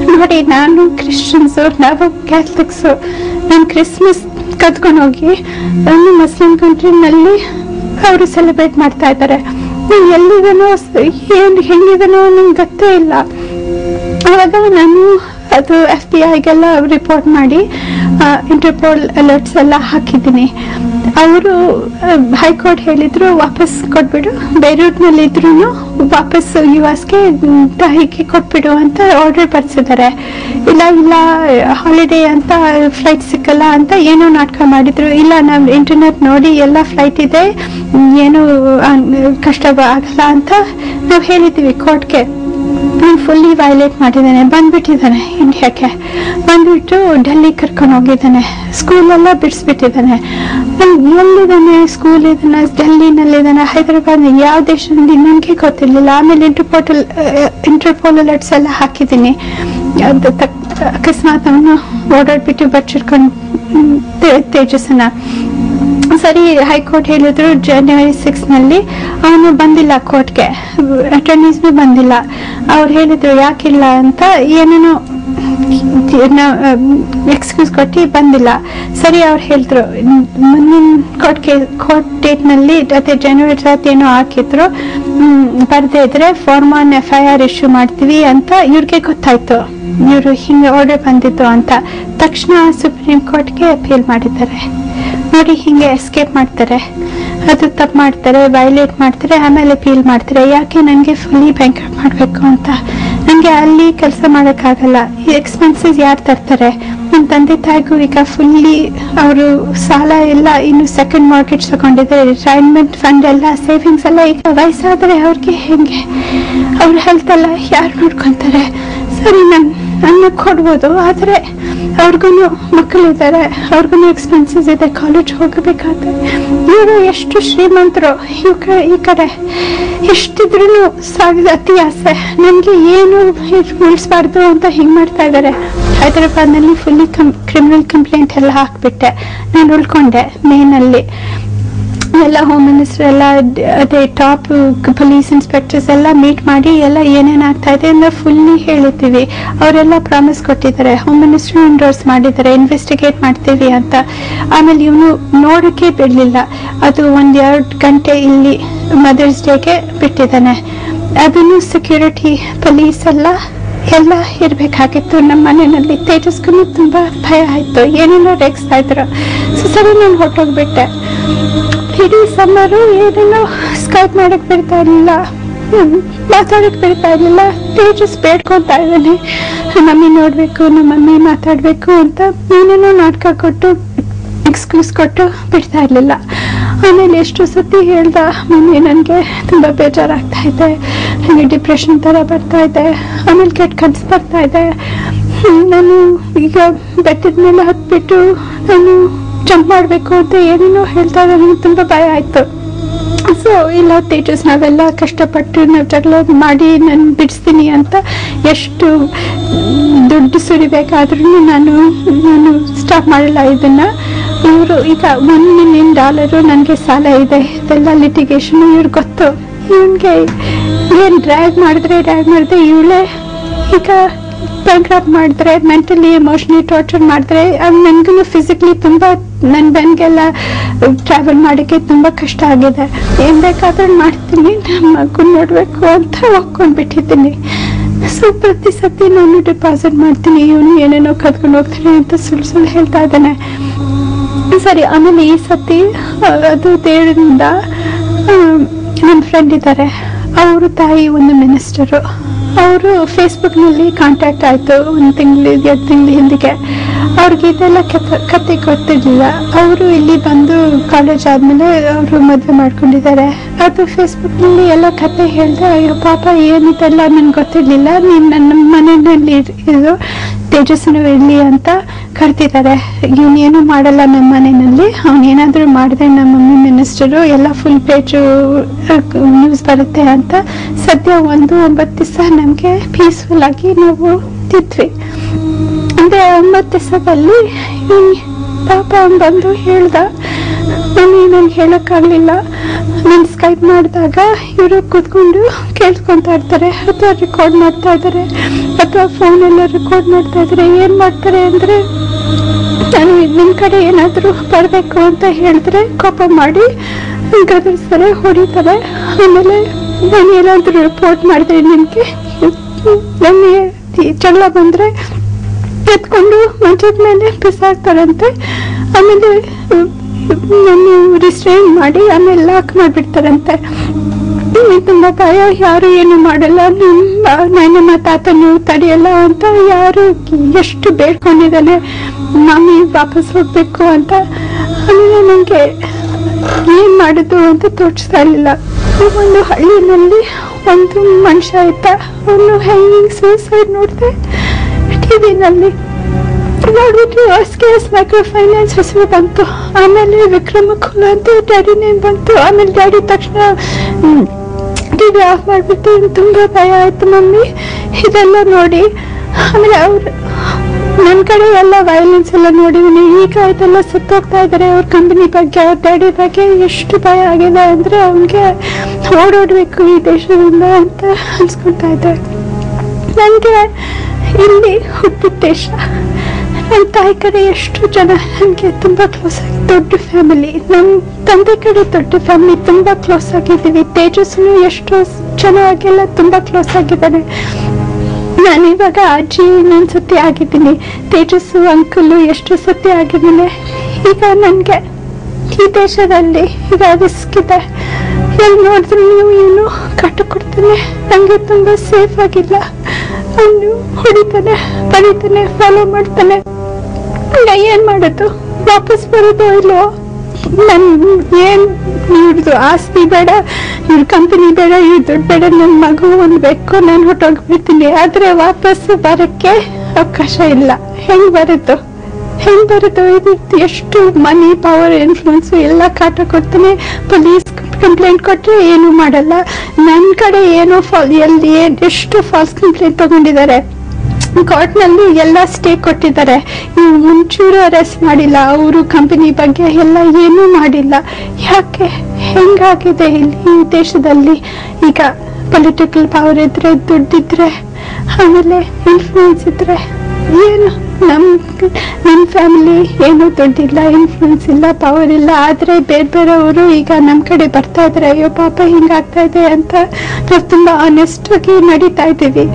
ನೋಡಿ, ನಾನು ಕ್ರಿಶ್ಚಿಯನ್ಸು, ನಾವು ಕ್ಯಾಥಲಿಕ್ಸು. ನಾನು ಕ್ರಿಸ್ಮಸ್ ಕದ್ಕೊಂಡು ಹೋಗಿ ಒಂದು ಮುಸ್ಲಿಂ ಕಂಟ್ರಿನಲ್ಲಿ ಅವರು ಸೆಲೆಬ್ರೇಟ್ ಮಾಡ್ತಾ ಇದ್ದಾರೆ. ಎಲ್ಲಿದನೋ ಹೆಂಗಿದನೋ ನಂಗೆ ಗೊತ್ತೇ ಇಲ್ಲ. ಅವಾಗ ನಾನು ಅದು FBI-ಗೆಲ್ಲ ರಿಪೋರ್ಟ್ ಮಾಡಿ ಇಂಟರ್ಪೋಲ್ ಅಲರ್ಟ್ಸ್ ಎಲ್ಲ ಹಾಕಿದ್ದೀನಿ. ಅವರು ಹೈಕೋರ್ಟ್ ಹೇಳಿದ್ರು ವಾಪಸ್ ಕೊಟ್ಬಿಡು, ಬೇರೂಟ್ನಲ್ಲಿ ಇದ್ರು ವಾಪಸ್ US-ಗೆ ತಾಯಿಗೆ ಕೊಟ್ಬಿಡು ಅಂತ ಆರ್ಡರ್ ಬರ್ಸಿದ್ದಾರೆ. ಇಲ್ಲ ಹಾಲಿಡೇ ಅಂತ ಫ್ಲೈಟ್ ಸಿಕ್ಕಲ್ಲ ಅಂತ ಏನೋ ನಾಟಕ ಮಾಡಿದ್ರು. ಇಲ್ಲ, ನಾವು ಇಂಟರ್ನೆಟ್ ನೋಡಿ ಎಲ್ಲ ಫ್ಲೈಟ್ ಇದೆ, ಏನು ಕಷ್ಟ ಆಗಲ್ಲ ಅಂತ ನಾವು ಹೇಳಿದ್ದೀವಿ ಕೋರ್ಟ್ಗೆ. ಫುಲ್ಲಿ ವೈಲೇಟ್ ಮಾಡಿದ್ದಾನೆ, ಬಂದ್ಬಿಟ್ಟಿದ್ದಾನೆ ಇಂಡಿಯಾಕ್ಕೆ. ಬಂದ್ಬಿಟ್ಟು ಡೆಲ್ಲಿ ಕರ್ಕೊಂಡು ಹೋಗಿದ್ದಾನೆ, ಸ್ಕೂಲೆಲ್ಲ ಬಿಡಿಸ್ಬಿಟ್ಟಿದ್ದಾನೆ. ಎಲ್ಲಿದ್ದಾನೆ, ಸ್ಕೂಲ್ ಇದ್ದಾನೆ, ಡೆಲ್ಲಿನಲ್ಲಿದ್ದಾನೆ, ಹೈದರಾಬಾದ್, ಯಾವ ದೇಶದಲ್ಲಿ ನನಗೆ ಗೊತ್ತಿರಲಿಲ್ಲ. ಆಮೇಲೆ ಇಂಟರ್ಪೋಲ್ ಅಲರ್ಟ್ಸ್ ಎಲ್ಲ ಹಾಕಿದ್ದೀನಿ. ಅಕಸ್ಮಾತ್ ಅವನು ಓಡಾಡ್ಬಿಟ್ಟು ಬಚ್ಚಿಡ್ಕೊಂಡು ತೇಜಸ್ಸನ್ನ. ಸರಿ, ಹೈಕೋರ್ಟ್ ಹೇಳಿದ್ರು January 6 ಅವನು ಬಂದಿಲ್ಲ ಕೋರ್ಟ್ಗೆ, ಅಟರ್ನೀಸ್ನು ಬಂದಿಲ್ಲ. ಅವ್ರು ಹೇಳಿದ್ರು ಯಾಕಿಲ್ಲ ಅಂತ, ಏನೇನೋ ಎಕ್ಸ್ಕ್ಯೂಸ್ ಕೊಟ್ಟು ಬಂದಿಲ್ಲ. ಸರಿ, ಅವ್ರು ಹೇಳಿದ್ರು ಮುಂದಿನ ಕೋರ್ಟ್ ಡೇಟ್ ನಲ್ಲಿ ಅದೇ January 7 ಏನೋ ಹಾಕಿದ್ರು, ಬರ್ದೇ ಇದ್ರೆ ಫಾರ್ಮ್ ಆನ್ FIR ಇಶ್ಯೂ ಮಾಡ್ತೀವಿ ಅಂತ. ಇವ್ರಿಗೆ ಗೊತ್ತಾಯ್ತು ಇವರು ಹಿಂಗೆ ಆರ್ಡರ್ ಬಂದಿತ್ತು ಅಂತ. ತಕ್ಷಣ ಸುಪ್ರೀಂ ಕೋರ್ಟ್ಗೆ ಅಪೀಲ್ ಮಾಡಿದ್ದಾರೆ. ನೋಡಿ, ಹಿಂಗೆ ಎಸ್ಕೇಪ್ ಮಾಡ್ತಾರೆ, ಅದು ತಪ್ಪು ಮಾಡ್ತಾರೆ, ವೈಲೇಟ್ ಮಾಡ್ತಾರೆ, ಆಮೇಲೆ ಅಪೀಲ್ ಮಾಡ್ತಾರೆ. ಯಾಕೆ ನನಗೆ ಫುಲ್ಲಿ ಬ್ಯಾಂಕ್ರಪ್ಟ್ ಮಾಡಬೇಕು ಅಂತ. ನನಗೆ ಅಲ್ಲಿ ಕೆಲಸ ಮಾಡೋಕ್ಕಾಗಲ್ಲ. ಈ ಎಕ್ಸ್ಪೆನ್ಸಸ್ ಯಾರು ತರ್ತಾರೆ? ನನ್ನ ತಂದೆ ತಾಯಿಗೂ ಈಗ ಫುಲ್ಲಿ ಅವರು ಸಾಲ ಎಲ್ಲ, ಇನ್ನು ಸೆಕೆಂಡ್ ಮಾರ್ಕೆಟ್ ತಗೊಂಡಿದ್ದಾರೆ, ರಿಟೈರ್ಮೆಂಟ್ ಫಂಡ್ ಎಲ್ಲ, ಸೇವಿಂಗ್ಸ್ ಎಲ್ಲ. ಈಗ ವಯಸ್ಸಾದರೆ ಅವ್ರಿಗೆ ಹೆಂಗೆ, ಅವ್ರ ಹೆಲ್ತ್ ಎಲ್ಲ ಯಾರು ನೋಡ್ಕೊತಾರೆ? ಸರಿ, ನನ್ನ ಕೊಡ್ಬೋದು, ಆದರೆ ಅವ್ರಿಗೂ ಮಕ್ಕಳಿದ್ದಾರೆ, ಅವ್ರಿಗೂ ಎಕ್ಸ್ಪೆನ್ಸಸ್ ಇದೆ, ಕಾಲೇಜ್ ಹೋಗಬೇಕಾದ್ರೆ. ಇವರು ಎಷ್ಟು ಶ್ರೀಮಂತರು, ಈ ಕಡೆ ಎಷ್ಟಿದ್ರು ಅತಿ ಆಸೆ, ನನಗೆ ಏನು ಉಳಿಸ್ಬಾರ್ದು ಅಂತ ಹಿಂಗೆ ಮಾಡ್ತಾ ಇದ್ದಾರೆ. ಹೈದರಾಬಾದ್ನಲ್ಲಿ ಫುಲ್ಲಿ ಕ್ರಿಮಿನಲ್ ಕಂಪ್ಲೇಂಟ್ ಎಲ್ಲ ಹಾಕ್ಬಿಟ್ಟೆ. ನಾನು ಉಳ್ಕೊಂಡೆ ಮೇನಲ್ಲಿ. ಎಲ್ಲ ಹೋಮ್ ಮಿನಿಸ್ಟರ್ ಎಲ್ಲ, ಅದೇ ಟಾಪ್ ಪೊಲೀಸ್ ಇನ್ಸ್ಪೆಕ್ಟರ್ಸ್ ಎಲ್ಲ ಮೀಟ್ ಮಾಡಿ ಎಲ್ಲ ಏನೇನು ಆಗ್ತಾ ಇದೆ ಅಂತ ಫುಲ್ಲಿ ಹೇಳಿದ್ದೀವಿ. ಅವರೆಲ್ಲ ಪ್ರಾಮಿಸ್ ಕೊಟ್ಟಿದ್ದಾರೆ, ಹೋಮ್ ಮಿನಿಸ್ಟರ್ ಎಂಡೋರ್ಸ್ ಮಾಡಿದ್ದಾರೆ, ಇನ್ವೆಸ್ಟಿಗೇಟ್ ಮಾಡ್ತೀವಿ ಅಂತ. ಆಮೇಲೆ ಇವನು ನೋಡೋಕ್ಕೆ ಬಿಡಲಿಲ್ಲ. ಅದು 1-2 ಗಂಟೆ ಇಲ್ಲಿ ಮದರ್ಸ್ ಡೇಗೆ ಬಿಟ್ಟಿದ್ದಾನೆ. ಅದನ್ನು ಸೆಕ್ಯೂರಿಟಿ ಪೊಲೀಸ್ ಎಲ್ಲ ಇರಬೇಕಾಗಿತ್ತು ನಮ್ಮ ಮನೆಯಲ್ಲಿ. ತೇಜಸ್ಗೂ ತುಂಬ ಭಯ ಆಯಿತು, ಏನೇನೋ ರೇಗಿಸ್ತಾ ಇದ್ರು. ಸರಿ, ನಾನು ಹೊರಟೋಗ್ಬಿಟ್ಟೆ. ಇಡೀ ಸಮ್ಮರು ಏನೇನೋ ಸ್ಕೈಪ್ ಮಾಡಕ್ ಬಿಡ್ತಾ ಇರ್ಲಿಲ್ಲ, ಮಾತಾಡಕ್ ಬಿಡ್ತಾ ಇರ್ಲಿಲ್ಲ. ತೇಜಸ್ ಬೇಡ್ಕೊತಾ ಇದ್ದಾನೆ, ಮಮ್ಮಿ ನೋಡ್ಬೇಕು, ನಮ್ಮ ಮಮ್ಮಿ ಮಾತಾಡ್ಬೇಕು ಅಂತ. ಏನೇನೋ ನಾಟಕ ಕೊಟ್ಟು ಎಕ್ಸ್ಕ್ಯೂಸ್ ಕೊಟ್ಟು ಬಿಡ್ತಾ ಇರ್ಲಿಲ್ಲ. ಆಮೇಲೆ ಎಷ್ಟು ಸತಿ ಹೇಳ್ದ, ಮಮ್ಮಿ ನನಗೆ ತುಂಬ ಬೇಜಾರಾಗ್ತಾ ಇದೆ, ನನಗೆ ಡಿಪ್ರೆಷನ್ ಥರ ಬರ್ತಾ ಇದೆ, ಆಮೇಲೆ ಕೆಟ್ಟ ಕನಸು ಬರ್ತಾ ಇದೆ, ನಾನು ಈಗ ಬೆಟ್ಟದ ಮೇಲೆ ಹತ್ಬಿಟ್ಟು ನಾನು ಜಂಪ್ ಮಾಡಬೇಕು ಅಂತ ಏನೇನೋ ಹೇಳ್ತಾ ನನಗೆ ತುಂಬ ಭಯ ಆಯಿತು. ಸೊ ಇಲ್ಲ ತೇಜಸ್, ನಾವೆಲ್ಲ ಕಷ್ಟಪಟ್ಟು ನಾವು ಜಗಳ ಮಾಡಿ ನಾನು ಬಿಡಿಸ್ತೀನಿ ಅಂತ ಎಷ್ಟು ದುಡ್ಡು ಸುರಿಬೇಕಾದ್ರೂ ನಾನು ಸ್ಟಾಪ್ ಮಾಡಲ್ಲ ಇದನ್ನು. ಇವರು ಈಗ $1 million ನನಗೆ ಸಾಲ ಇದೆ, ಇದೆಲ್ಲ ಲಿಟಿಗೇಷನ್. ಇವ್ರಿಗೆ ಗೊತ್ತು, ಇವನ್ಗೆ ಏನು ಡ್ರ್ಯಾಗ್ ಮಾಡಿದ್ರೆ ಇವಳೇ ಈಗ ಬ್ಯಾಂಕ್ರಪ್ಟ್ ಮಾಡಿದ್ರೆ, ಮೆಂಟಲಿ ಎಮೋಷನಲಿ ಟಾರ್ಚರ್ ಮಾಡಿದ್ರೆ, ನನಗೂ ಫಿಸಿಕಲಿ ತುಂಬ, ನನ್ನ ಬೆನ್ಗೆಲ್ಲ ಟ್ರಾವೆಲ್ ಮಾಡೋಕ್ಕೆ ತುಂಬ ಕಷ್ಟ ಆಗಿದೆ. ಏನು ಬೇಕಾದ್ರೂ ಮಾಡ್ತೀನಿ, ನಮ್ಮ ಮಗು ನೋಡಬೇಕು ಅಂತ ಒಪ್ಕೊಂಡ್ಬಿಟ್ಟಿದ್ದೀನಿ. ಸೊ ಪ್ರತಿ ಸತಿ ನಾನು ಡಿಪಾಸಿಟ್ ಮಾಡ್ತೀನಿ, ಇವನು ಏನೇನೋ ಕದ್ಕೊಂಡು ಹೋಗ್ತೀನಿ ಅಂತ ಸುಳ್ಳು ಹೇಳ್ತಾ ಇದ್ದಾನೆ. ಸರಿ, ಆಮೇಲೆ ಈ ಸತಿ ಅದು ದೇವರಿಂದ ನನ್ನ ಫ್ರೆಂಡ್ ಇದ್ದಾರೆ, ಅವರು ತಾಯಿ ಒಂದು ಮಿನಿಸ್ಟರು. ಅವರು ಫೇಸ್ಬುಕ್ನಲ್ಲಿ ಕಾಂಟ್ಯಾಕ್ಟ್ ಆಯಿತು 1 ತಿಂಗಳು 2 ತಿಂಗಳ ಹಿಂದಿಗೆ. ಅವ್ರಿಗೆ ಇದೆಲ್ಲ ಕತೆ ಗೊತ್ತಿರಲಿಲ್ಲ. ಅವರು ಇಲ್ಲಿ ಬಂದು ಕಾಲೇಜ್ ಆದಮೇಲೆ ಅವರು ಮದುವೆ ಮಾಡ್ಕೊಂಡಿದ್ದಾರೆ. ಅದು ಫೇಸ್ಬುಕ್ನಲ್ಲಿ ಎಲ್ಲ ಕತೆ ಹೇಳಿದೆ. ಅಯ್ಯೋ ಪಾಪ ಏನಿದೆಲ್ಲ ನನಗೆ ಗೊತ್ತಿರಲಿಲ್ಲ, ನೀನು ನನ್ನ ಮನೆಯಲ್ಲಿ ಇದು ತೇಜಸ್ವಿನಿ ಇರಲಿ ಅಂತ ಕರ್ತಿದ್ದಾರೆ. ಇವನೇನು ಮಾಡಲ್ಲ ನಮ್ಮ ಮನೆಯಲ್ಲಿ, ಅವನೇನಾದರೂ ಮಾಡಿದೆ ನಮ್ಮ ಮಮ್ಮಿ ಮಿನಿಸ್ಟರು ಎಲ್ಲ ಫುಲ್ ಪೇಜು ನ್ಯೂಸ್ ಬರುತ್ತೆ ಅಂತ. ಸದ್ಯ 1-9 ದಿವಸ ನಮಗೆ ಪೀಸ್ಫುಲ್ ಆಗಿ ನಾವು ತಿದ್ವಿ. ಅಂದರೆ 9 ದಿವಸದಲ್ಲಿ ಪಾಪ ಬಂದು ಹೇಳ್ದ, ನನಗೆ ಹೇಳೋಕ್ಕಾಗಲಿಲ್ಲ. ನಾನು ಸ್ಕೈಪ್ ಮಾಡಿದಾಗ ಇವರು ಕೂತ್ಕೊಂಡು ಕೇಳ್ಕೊತಾ ಇರ್ತಾರೆ ಅಥವಾ ರೆಕಾರ್ಡ್ ಮಾಡ್ತಾ ಇದ್ದಾರೆ ಅಥವಾ ಫೋನೆಲ್ಲ ರೆಕಾರ್ಡ್ ಮಾಡ್ತಾ ಇದ್ದಾರೆ. ಏನು ಮಾಡ್ತಾರೆ ಅಂದರೆ, ನಾನು ನಿಮ್ಮ ಕಡೆ ಏನಾದರೂ ಬರಬೇಕು ಅಂತ ಹೇಳಿದ್ರೆ ಕೋಪ ಮಾಡಿ ಗದರಿಸ್ತಾರೆ, ಹೊಡಿತಾರೆ. ಆಮೇಲೆ ನಾನು ಏನಾದರೂ ರಿಪೋರ್ಟ್ ಮಾಡಿದ್ರೆ ನಿಮಗೆ ನನಗೆ ಜಗಳ ಬಂದರೆ ಎತ್ಕೊಂಡು ಮಂಚದ ಮೇಲೆ ಬಿಸಾಕ್ತಾರಂತೆ. ಆಮೇಲೆ ನಾನು ರಿಸ್ಟ್ರೈನ್ ಮಾಡಿ ಆಮೇಲೆ ಲಾಕ್ ಮಾಡಿಬಿಡ್ತಾರಂತೆ. ತುಂಬ ಭಯ, ಯಾರು ಏನು ಮಾಡಲ್ಲ, ನಮ್ಮ ತಾತನು ತಡೆಯಲ್ಲ ಅಂತ. ಯಾರು ಎಷ್ಟು ಬೇಡ್ಕೊಂಡಿದ್ದಾನೆ ಮಮ್ಮಿ ವಾಪಸ್ ಹೋಗ್ಬೇಕು ಅಂತ. ಆಮೇಲೆ ನನಗೆ ಏನ್ ಮಾಡುದು ಅಂತ ತೋರಿಸ್ತಾ ಇರಲಿಲ್ಲ. ಒಂದು ಹಳ್ಳಿನಲ್ಲಿ ಒಂದು ಮನುಷ್ಯ ಇದ್ದ, ಅವನು ಹ್ಯಾಂಗಿಂಗ್ ಸೂಸೈಡ್ ನೋಡಿದೆ ಟಿವಿನಲ್ಲಿ ನೋಡ್ಬಿಟ್ಟು SKS ಮೈಕ್ರೋ ಫೈನಾನ್ಸ್ ಹೆಸರು ಬಂತು. ಆಮೇಲೆ ವಿಕ್ರಮ ಕುಲ ಅಂತ ಡ್ಯಾಡಿ ನೇಮ್ ಬಂತು. ಆಮೇಲೆ ಡ್ಯಾಡಿ ತಕ್ಷಣ ಟಿವಿ ಆಫ್ ಮಾಡಿಬಿಟ್ಟು ತುಂಬಾ ಭಯ ಆಯ್ತು ಮಮ್ಮಿ ಇದೆಲ್ಲ ನೋಡಿ. ಆಮೇಲೆ ಅವ್ರು ನನ್ನ ಕಡೆ ಎಲ್ಲ ವೈಲೆನ್ಸ್ ಎಲ್ಲ ನೋಡಿದೀನಿ. ಈಗ ಇದೆಲ್ಲ ಸುತ್ತೋಗ್ತಾ ಇದ್ದಾರೆ. ಅವ್ರ ಕಂಪನಿ ಬಗ್ಗೆ, ಅವ್ರ ಡ್ಯಾಡಿ ಬಗ್ಗೆ ಎಷ್ಟು ಭಯ ಆಗಿದೆ ಅಂದ್ರೆ ಅವನಿಗೆ ಓಡೋಡ್ಬೇಕು ಈ ದೇಶದಿಂದ ಅಂತ ಅನ್ಸ್ಕೊತಾ ಇದ್ದೆ. ನನಗೆ ಇಲ್ಲಿ ಹುಟ್ಟಿದ ದೇಶ, ನನ್ನ ತಾಯಿ ಕಡೆ ಎಷ್ಟು ಜನ ನನಗೆ ತುಂಬಾ ಕ್ಲೋಸ್ ಆಗಿ, ದೊಡ್ಡ ಫ್ಯಾಮಿಲಿ. ನಮ್ಮ ತಂದೆ ಕಡೆ ದೊಡ್ಡ ಫ್ಯಾಮಿಲಿ, ತುಂಬಾ ಕ್ಲೋಸ್ ಆಗಿದ್ದೀವಿ. ತೇಜಸ್ನು ಎಷ್ಟು ಚೆನ್ನಾಗೆಲ್ಲ ತುಂಬಾ ಕ್ಲೋಸ್ ಆಗಿದ್ದಾನೆ. ನಾನಿವಾಗ ಅಜ್ಜಿ ಇನ್ನೊಂದು ಸತಿ ಆಗಿದ್ದೀನಿ, ತೇಜಸ್ಸು ಅಂಕಲು ಎಷ್ಟು ಸತಿ ಆಗಿದ್ದೀನಿ. ಈಗ ನನಗೆ ಈ ದೇಶದಲ್ಲಿ ಈಗ ರಿಸ್ಕ್ ಇದೆ. ಎಲ್ಲಿ ನೋಡಿದ್ರೆ ನೀವು ಏನು ಕಾಟ ಕೊಡ್ತಾನೆ, ನನಗೆ ತುಂಬಾ ಸೇಫ್ ಆಗಿಲ್ಲ. ಅವನು ಹೊಡಿತಾನೆ, ಬರೀತಾನೆ, ಫಾಲೋ ಮಾಡ್ತಾನೆ. ಏನ್ ಮಾಡೋದು, ವಾಪಸ್ ಬರೋದು ಇಲ್ವೋ? ನನ್ ಏನ್ ಇವ್ರದ್ದು ಆಸ್ತಿ ಬೇಡ, ಇವ್ರ ಕಂಪನಿ ಬೇಡ, ಇವ್ರ ದುಡ್ಡು ಬೇಡ, ನನ್ನ ಮಗು ಒಂದು ಬೇಕು, ನಾನು ಹೊಟ್ಟೋಗ್ಬಿಡ್ತೀನಿ. ಆದ್ರೆ ವಾಪಸ್ ಬರಕ್ಕೆ ಅವಕಾಶ ಇಲ್ಲ. ಹೆಂಗ್ ಬರುತ್ತೋ ಇದು ಎಷ್ಟು ಮನಿ ಪವರ್ ಇನ್ಫ್ಲೂಯೆನ್ಸ್ ಎಲ್ಲ ಕಾಟ ಕೊಡ್ತಾನೆ. ಪೊಲೀಸ್ ಕಂಪ್ಲೇಂಟ್ ಕೊಟ್ರೆ ಏನು ಮಾಡಲ್ಲ. ನನ್ನ ಕಡೆ ಏನೋ ಎಷ್ಟು ಫಾಲ್ಸ್ ಕಂಪ್ಲೇಂಟ್ ತಗೊಂಡಿದ್ದಾರೆ. ಕೋರ್ಟ್ ನಲ್ಲಿ ಎಲ್ಲ ಸ್ಟೇ ಕೊಟ್ಟಿದ್ದಾರೆ. ಇವ್ರು ಮುಂಚೂರು ಅರೆಸ್ಟ್ ಮಾಡಿಲ್ಲ, ಅವರು ಕಂಪನಿ ಬಗ್ಗೆ ಎಲ್ಲ ಏನೂ ಮಾಡಿಲ್ಲ. ಯಾಕೆ ಹೆಂಗಾಗಿದೆ ಇಲ್ಲಿ ಈ ದೇಶದಲ್ಲಿ? ಈಗ ಪೊಲಿಟಿಕಲ್ ಪವರ್ ಇದ್ರೆ, ದುಡ್ಡಿದ್ರೆ, ಆಮೇಲೆ ಇನ್ಫ್ಲೂಯೆನ್ಸ್ ಇದ್ರೆ ಏನು? ನಮ್ಮ ಫ್ಯಾಮಿಲಿ ಏನೂ ದುಡ್ಡಿಲ್ಲ, ಇನ್ಫ್ಲೂಯೆನ್ಸ್ ಇಲ್ಲ, ಪವರ್ ಇಲ್ಲ. ಆದ್ರೆ ಬೇರೆಯವರು ಈಗ ನಮ್ಮ ಕಡೆ ಬರ್ತಾ ಇದ್ರೆ ಅಯ್ಯೋ ಪಾಪ ಹಿಂಗಾಗ್ತಾ ಇದೆ ಅಂತ ನಾವು ತುಂಬಾ ಆನೆಸ್ಟ್ ಆಗಿ ನಡೀತಾ ಇದ್ದೀವಿ.